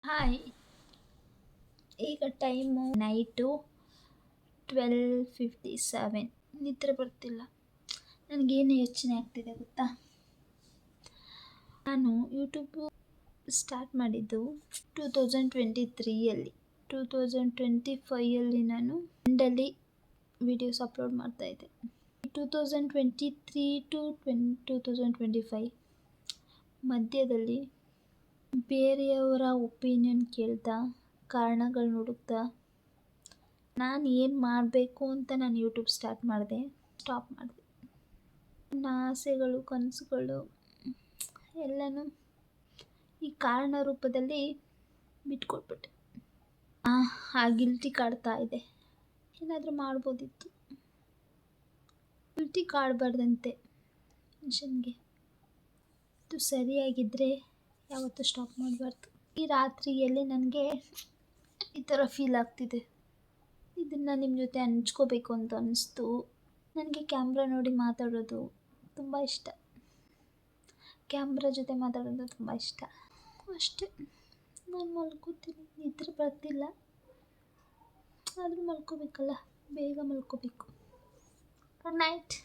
Hi. ಈಗ time night 12:57. ನಿದ್ರೆ ಬರ್ತಿಲ್ಲ. ನನಗೇನು ಯೋಚನೆ ಆಗ್ತಿದೆ ಗೊತ್ತಾ? ನಾನು ಯೂಟ್ಯೂಬು ಸ್ಟಾರ್ಟ್ ಮಾಡಿದ್ದು 2023ಯಲ್ಲಿ. 2025ಯಲ್ಲಿ ನಾನು ಎಂಡಲ್ಲಿ ವೀಡಿಯೋಸ್ ಅಪ್ಲೋಡ್ ಮಾಡ್ತಾಯಿದ್ದೆ. 2023 ಟು 2025 ಮಧ್ಯದಲ್ಲಿ ಬೇರೆಯವರ ಒಪಿನಿಯನ್ ಕೇಳ್ತಾ, ಕಾರಣಗಳನ್ನ ಹುಡುಕ್ತಾ, ನಾನು ಏನು ಮಾಡಬೇಕು ಅಂತ ನಾನು ಯೂಟ್ಯೂಬ್ ಸ್ಟಾರ್ಟ್ ಮಾಡಿದೆ, ಸ್ಟಾಪ್ ಮಾಡಿದೆ. ನನ್ನ ಆಸೆಗಳು, ಕನಸುಗಳು ಎಲ್ಲನೂ ಈ ಕಾರಣ ರೂಪದಲ್ಲಿ ಬಿಟ್ಕೊಟ್ಬಿಟ್ಟೆ. ಆ ಗಿಲ್ಟಿ ಕಾಡ್ತಾ ಇದೆ. ಏನಾದರೂ ಮಾಡ್ಬೋದಿತ್ತು. ಗಿಲ್ಟಿ ಕಾಡಬಾರ್ದಂತೆ ಮನುಷ್ಯನಿಗೆ. ಇದು ಸರಿಯಾಗಿದ್ದರೆ ಯಾವತ್ತೂ ಸ್ಟಾಪ್ ಮಾಡಬಾರ್ದು. ಈ ರಾತ್ರಿಯಲ್ಲಿ ನನಗೆ ಈ ಥರ ಫೀಲ್ ಆಗ್ತಿದೆ. ಇದನ್ನು ನಿಮ್ಮ ಜೊತೆ ಹಂಚ್ಕೋಬೇಕು ಅಂತ ಅನ್ನಿಸ್ತು. ನನಗೆ ಕ್ಯಾಮ್ರಾ ನೋಡಿ ಮಾತಾಡೋದು ತುಂಬ ಇಷ್ಟ. ಕ್ಯಾಮ್ರಾ ಜೊತೆ ಮಾತಾಡೋದು ತುಂಬ ಇಷ್ಟ. ಅಷ್ಟೇ. ನಾನು ಮಲ್ಕೋತೀನಿ. ನಿದ್ರೆ ಬರ್ತಿಲ್ಲ, ಆದರೂ ಮಲ್ಕೋಬೇಕಲ್ಲ, ಬೇಗ ಮಲ್ಕೋಬೇಕು. Good night.